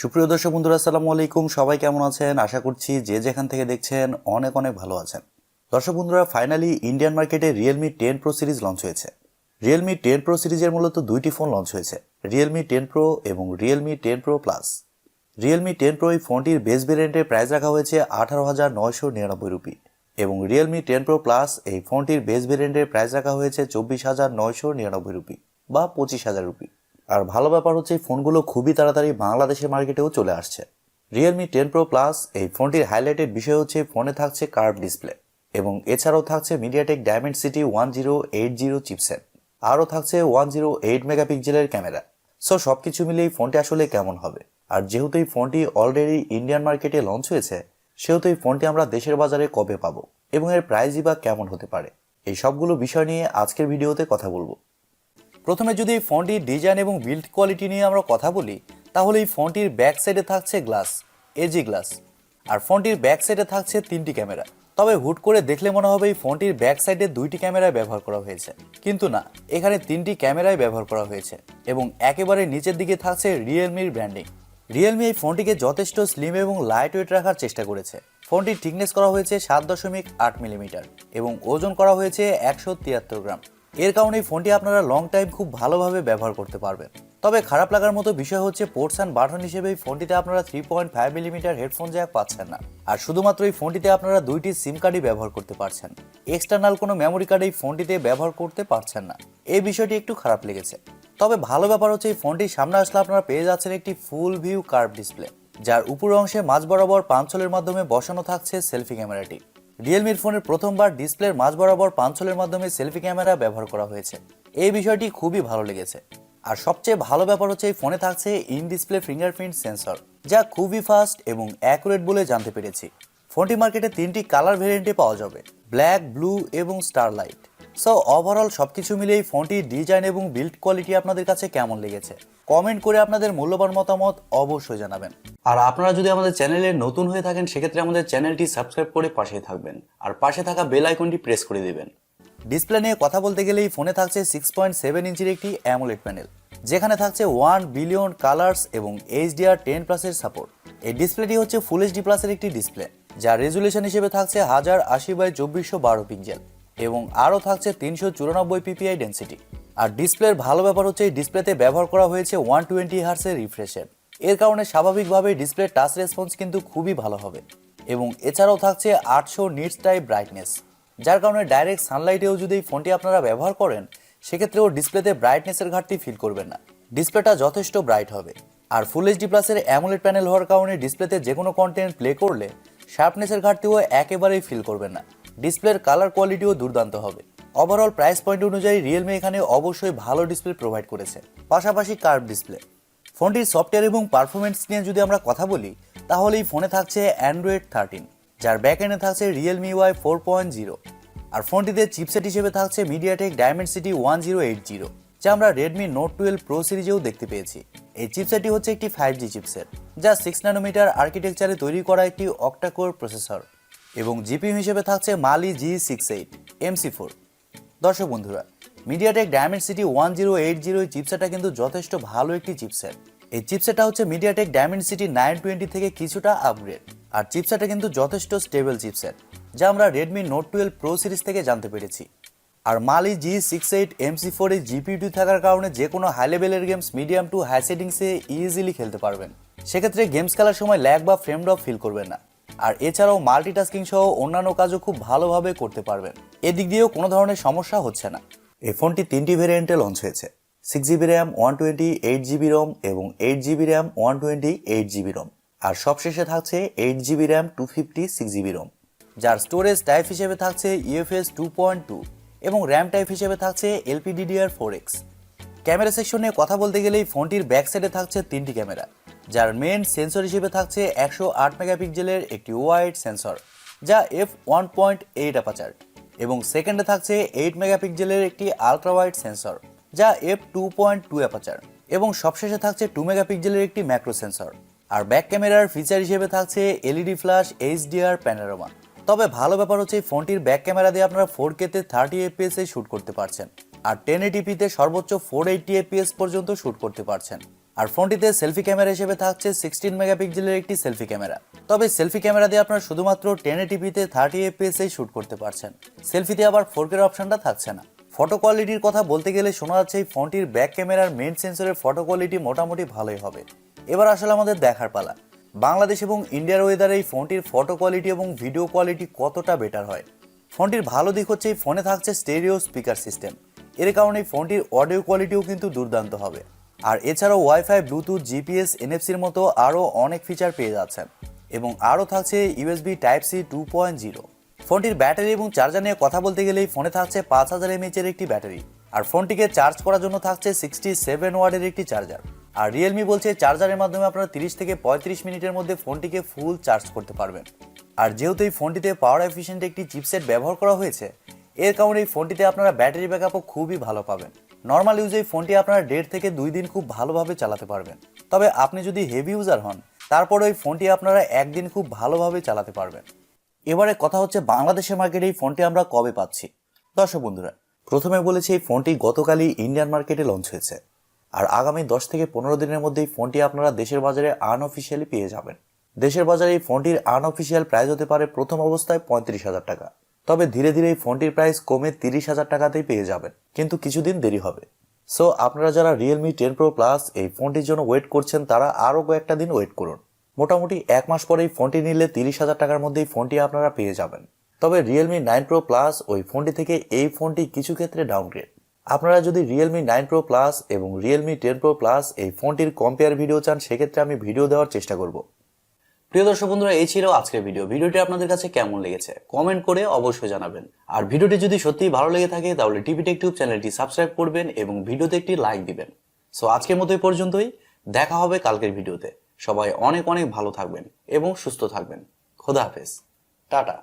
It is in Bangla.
সুপ্রিয় দর্শক বন্ধুরা, আসসালামু আলাইকুম। সবাই কেমন আছেন? আশা করছি যে যেখান থেকে দেখছেন অনেক অনেক ভালো আছেন। দর্শক বন্ধুরা, ফাইনালি ইন্ডিয়ান মার্কেটে Realme 10 Pro সিরিজ লঞ্চ হয়েছে। Realme 10 Pro সিরিজের মূলত দুইটি ফোন লঞ্চ হয়েছে, Realme 10 Pro এবং Realme 10 Pro Plus। Realme 10 Pro এই ফোনটির বেস ভেরিয়েন্টের প্রাইস রাখা হয়েছে 18,999 রুপি এবং Realme 10 Pro Plus এই ফোনটির বেস ভেরিয়েন্টের প্রাইস রাখা হয়েছে 24,999 রুপি বা 25,000 রুপি। আর ভালো ব্যাপার হচ্ছে এই ফোনগুলো খুবই তাড়াতাড়ি বাংলাদেশের মার্কেটেও চলে আসছে। Realme 10 Pro Plus এই ফোনটির হাইলাইটেড বিষয় হচ্ছে ফোনে থাকছে কার্ভ ডিসপ্লে এবং এছাড়াও থাকছে MediaTek Dimensity 1080 চিপসেট, আরও থাকছে 108 মেগাপিক্সেলের ক্যামেরা। সো সবকিছু মিলে এই ফোনটি আসলে কেমন হবে? আর যেহেতু এই ফোনটি অলরেডি ইন্ডিয়ান মার্কেটে লঞ্চ হয়েছে, সেহেতু এই ফোনটি আমরা দেশের বাজারে কবে পাবো এবং এর প্রাইসই বা কেমন হতে পারে, এই সবগুলো বিষয় নিয়ে আজকের ভিডিওতে কথা বলবো। প্রথমে যদি এই ফোনটির ডিজাইন এবং বিল্ড কোয়ালিটি নিয়ে আমরা কথা বলি, তাহলে এই ফোনটির ব্যাক সাইডে থাকছে গ্লাস, এজি গ্লাস, আর ফোনটির ব্যাক সাইডে থাকছে 3টি ক্যামেরা। তবে হুট করে দেখলে মনে হবে এই ফোনটির ব্যাক সাইডে 2টি ক্যামেরায় ব্যবহার করা হয়েছে, কিন্তু না, এখানে 3টি ক্যামেরায় ব্যবহার করা হয়েছে এবং একেবারে নিচের দিকে থাকছে রিয়েলমির ব্র্যান্ডিং। রিয়েলমি এই ফোনটিকে যথেষ্ট স্লিম এবং লাইট ওয়েট রাখার চেষ্টা করেছে। ফোনটির থিকনেস করা হয়েছে 7.8 মিলিমিটার এবং ওজন করা হয়েছে 173 গ্রাম। এর কারণে এই ফোনটি আপনারা লং টাইম খুব ভালোভাবে ব্যবহার করতে পারবেন। তবে খারাপ লাগার মতো বিষয় হচ্ছে পোর্টস অ্যান্ড বাটন হিসেবে এই ফোনটিতে আপনারা 3.5 মিলিমিটার হেডফোন জ্যাক পাচ্ছেন না, আর শুধুমাত্র এই ফোনটিতে আপনারা 2টি সিম কার্ডই ব্যবহার করতে পারছেন। এক্সটার্নাল কোনো মেমোরি কার্ড এই ফোনটিতে ব্যবহার করতে পারছেন না, এই বিষয়টি একটু খারাপ লেগেছে। তবে ভালো ব্যাপার হচ্ছে এই ফোনটির সামনে আসলে আপনারা পেয়ে যাচ্ছেন একটি ফুল ভিউ কার্ভ ডিসপ্লে, যার উপর অংশে মাঝ বরাবর পাঞ্চলের মাধ্যমে বসানো থাকছে সেলফি ক্যামেরাটি। রিয়েলমির ফোনের প্রথমবার ডিসপ্লের মাঝ বরাবর পাঞ্চলের মাধ্যমে সেলফি ক্যামেরা ব্যবহার করা হয়েছে, এই বিষয়টি খুবই ভালো লেগেছে। আর সবচেয়ে ভালো ব্যাপার হচ্ছে এই ফোনে থাকছে ইন ডিসপ্লে ফিঙ্গারপ্রিন্ট সেন্সর, যা খুবই ফাস্ট এবং অ্যাকুরেট বলে জানতে পেরেছি। ফোনটি মার্কেটে 3টি কালার ভেরিয়েন্টে পাওয়া যাবে, ব্ল্যাক, ব্লু এবং স্টারলাইট। সো ওভারঅল সবকিছু মিলে এই ফোনটির ডিজাইন এবং বিল্ড কোয়ালিটি আপনাদের কাছে কেমন লেগেছে কমেন্ট করে আপনাদের মূল্যবান মতামত অবশ্যই জানাবেন। আর আপনারা যদি আমাদের চ্যানেলে নতুন হয়ে থাকেন, সেক্ষেত্রে আমাদের চ্যানেলটি সাবস্ক্রাইব করে পাশে থাকবেন আর পাশে থাকা বেল আইকনটি প্রেস করে দিবেন। ডিসপ্লে নিয়ে কথা বলতে গেলে এই ফোনে থাকছে 6.7 ইঞ্চির একটি অ্যামোলেড প্যানেল, যেখানে থাকছে 1 বিলিয়ন কালার্স এবং HDR10+ এর সাপোর্ট। এই ডিসপ্লেটি হচ্ছে ফুল HD প্লাসের একটি ডিসপ্লে, যার রেজুলেশন হিসেবে থাকছে 1080x2412 পিক্সেল এবং আরও থাকছে 394 ppi ডেন্সিটি। আর ডিসপ্লের ভালো ব্যাপার হচ্ছে এই ডিসপ্লেতে ব্যবহার করা হয়েছে 120 হার্টজের রিফ্রেশ রেট। এর কারণে স্বাভাবিকভাবেই ডিসপ্লে টাচ রেসপন্স কিন্তু খুবই ভালো হবে এবং এছাড়াও থাকছে 800 নিটস টাইপ ব্রাইটনেস, যার কারণে ডাইরেক্ট সানলাইটেও যদি এই ফোনটি আপনারা ব্যবহার করেন, সেক্ষেত্রেও ডিসপ্লেতে ব্রাইটনেসের ঘাটতি ফিল করবেন না, ডিসপ্লেটা যথেষ্ট ব্রাইট হবে। আর ফুল HD প্লাসের অ্যামোলেড প্যানেল হওয়ার কারণে ডিসপ্লেতে যে কোনো কন্টেন্ট প্লে করলে শার্পনেসের ঘাটতিও একেবারেই ফিল করবেন না, ডিসপ্লের কালার কোয়ালিটিও দুর্দান্ত হবে। ওভারঅল প্রাইস পয়েন্ট অনুযায়ী রিয়েলমি এখানে অবশ্যই ভালো ডিসপ্লে প্রোভাইড করেছে, পাশাপাশি কার্ভ ডিসপ্লে। ফোনটির সফটওয়্যার এবং পারফরমেন্স নিয়ে যদি আমরা কথা বলি, তাহলে এই ফোনে থাকছে Android 13, যার ব্যাকএন্ডে থাকছে Realme UI 4.0, আর ফোনটিতে চিপসেট হিসেবে থাকছে MediaTek Dimensity 1080, যা আমরা Redmi Note 12 Pro সিরিজেও দেখতে পেয়েছি। এই চিপসেটটি হচ্ছে একটি 5G চিপসেট, যা 6 ন্যানোমিটার আর্কিটেকচারে তৈরি করা একটি অক্টা-কোর প্রসেসর এবং জিপিইউ হিসেবে থাকছে Mali G68 MC4। দর্শক বন্ধুরা, MediaTek Dimensity 1080 এই চিপসেটটা কিন্তু যথেষ্ট ভালো একটি চিপসেট। এই চিপসেটটা হচ্ছে MediaTek Dimensity 920 থেকে কিছুটা আপগ্রেড, আর চিপসেটটা কিন্তু যথেষ্ট স্টেবল চিপসেট, যা আমরা Redmi Note 12 Pro সিরিজ থেকে জানতে পেরেছি। আর Mali G68 MC4 এই জিপিইউটি থাকার কারণে যে কোনো হাই লেভেলের গেমস মিডিয়াম টু হাই সেটিংসে ইজিলি খেলতে পারবেন, সেক্ষেত্রে গেমস খেলার সময় ল্যাগ বা ফ্রেম ড্রপ ফিল করবেন না। আর এছাড়াও মাল্টিটাস্কিং সহ অন্যান্য কাজও খুব ভালোভাবে করতে পারবেন, এদিক দিয়েও কোনো ধরনের সমস্যা হচ্ছে না। এই ফোনটি 3টি ভেরিয়েন্টে লঞ্চ হয়েছে, 6GB RAM 128GB ROM এবং 8GB RAM 128GB ROM, আর সবশেষে থাকছে 8GB RAM 256GB ROM, যার স্টোরেজ টাইপ হিসেবে থাকছে UFS 2.2 এবং র্যাম টাইপ হিসেবে থাকছে LPDDR4X। ক্যামেরা সেকশনে কথা বলতে গেলে এই ফোনটির ব্যাক সাইডে থাকছে 3টি ক্যামেরা, যার মেইন সেন্সর হিসেবে থাকছে 108 মেগাপিক্সেলের একটি ওয়াইড সেন্সর, যা f1.8 অ্যাপারচার, এবং সেকেন্ডে থাকছে 8 মেগাপিক্সেলের একটি আলট্রা ওয়াইড সেন্সর, যা f2.2 অ্যাপারচার, এবং সবশেষে থাকছে 2 মেগাপিক্সেলের একটি ম্যাক্রো সেন্সর। আর ব্যাক ক্যামেরার ফিচার হিসেবে থাকছে LED ফ্ল্যাশ HDR প্যানোরামা। তবে ভালো ব্যাপার হচ্ছে এই ফোনটির ব্যাক ক্যামেরা দিয়ে আপনারা 4K তে 30 fps এ শুট করতে পারছেন, আর 1080p তে সর্বোচ্চ 480 fps পর্যন্ত শুট করতে পারছেন। আর ফোনটিতে সেলফি ক্যামেরা হিসেবে থাকছে 16 মেগাপিক্সেলের একটি সেলফি ক্যামেরা। তবে সেলফি ক্যামেরা দিয়ে আপনারা শুধুমাত্র 1080p-তে 30 fps-এই শুট করতে পারছেন। সেলফিতে আবার 4K অপশনটা থাকছে না। ফটো কোয়ালিটির কথা বলতে গেলে শোনা যাচ্ছে এই ফোনটির ব্যাক ক্যামেরার মেইন সেন্সরের ফটো কোয়ালিটি মোটামুটি ভালোই হবে। এবার আসলে আমাদের দেখার পালা বাংলাদেশ এবং ইন্ডিয়ার ওয়েদারে এই ফোনটির ফটো কোয়ালিটি এবং ভিডিও কোয়ালিটি কতটা বেটার হয়। ফোনটির ভালো দিক হচ্ছে এই ফোনে থাকছে স্টেরিও স্পিকার সিস্টেম, এর কারণে এই ফোনটির অডিও কোয়ালিটিও কিন্তু দুর্দান্ত হবে। আর এছাড়াও ওয়াইফাই, ব্লুটুথ, জিপিএস, এনএফসির মতো আরও অনেক ফিচার পেয়ে যাচ্ছেন এবং আরও থাকছে ইউএসবি টাইপ-সি 2.0। ফোনটির ব্যাটারি এবং চার্জার নিয়ে কথা বলতে গেলে এই ফোনে থাকছে 5000 mAh-এর একটি ব্যাটারি, আর ফোনটিকে চার্জ করার জন্য থাকছে 67 ওয়াটের একটি চার্জার। আর রিয়েলমি বলছে চার্জারের মাধ্যমে আপনারা 30 থেকে 35 মিনিটের মধ্যে ফোনটিকে ফুল চার্জ করতে পারবেন। আর যেহেতু এই ফোনটিতে পাওয়ার এফিশিয়েন্ট একটি চিপসেট ব্যবহার করা হয়েছে, এর কারণে এই ফোনটিতে আপনারা ব্যাটারি ব্যাকআপও খুবই ভালো পাবেন। নর্মাল ইউজে এই ফোনটি আপনারা 1.5 থেকে 2 দিন খুব ভালোভাবে চালাতে পারবেন। তবে আপনি যদি হেভি ইউজার হন, তারপরে এই ফোনটি আপনারা একদিন খুব ভালোভাবে চালাতে পারবেন। এবারে কথা হচ্ছে বাংলাদেশের মার্কেটে এই ফোনটি আমরা কবে পাচ্ছি। দর্শক বন্ধুরা, প্রথমে বলেছি এই ফোনটি গতকালই ইন্ডিয়ান মার্কেটে লঞ্চ হয়েছে, আর আগামী 10 থেকে 15 দিনের মধ্যে এই ফোনটি আপনারা দেশের বাজারে আনঅফিসিয়ালি পেয়ে যাবেন। দেশের বাজারে এই ফোনটির আনঅফিসিয়াল প্রাইস হতে পারে প্রথম অবস্থায় 35,000 টাকা, তবে ধীরে ধীরে এই ফোনটির প্রাইস কমে 30,000 টাকাতেই পেয়ে যাবেন, কিন্তু কিছুদিন দেরি হবে। সো আপনারা যারা Realme 10 Pro Plus এই ফোনটির জন্য ওয়েট করছেন, তারা আরও কয়েকটা দিন ওয়েট করুন। মোটামুটি 1 মাস পরে এই ফোনটি নিলে 30,000 টাকার মধ্যে এই ফোনটি আপনারা পেয়ে যাবেন। তবে Realme 9 Pro Plus ওই ফোনটি থেকে এই ফোনটি কিছু ক্ষেত্রে ডাউনগ্রেড। আপনারা যদি Realme 9 Pro Plus এবং Realme 10 Pro Plus এই ফোনটির কম্পেয়ার ভিডিও চান, সেক্ষেত্রে আমি ভিডিও দেওয়ার চেষ্টা করব। প্রিয় দর্শক বন্ধুরা, এই ছিল আজকের ভিডিওটি আপনাদের কাছে কেমন লেগেছে কমেন্ট করে অবশ্যই জানাবেন। আর ভিডিওটি যদি সত্যিই ভালো লেগে থাকে তাহলে TPTechTube চ্যানেলটি সাবস্ক্রাইব করবেন এবং ভিডিওতে একটি লাইক দিবেন। সো আজকের মতো এই পর্যন্তই, দেখা হবে কালকের ভিডিওতে। সবাই অনেক অনেক ভালো থাকবেন এবং সুস্থ থাকবেন। খোদা হাফেজ, টাটা।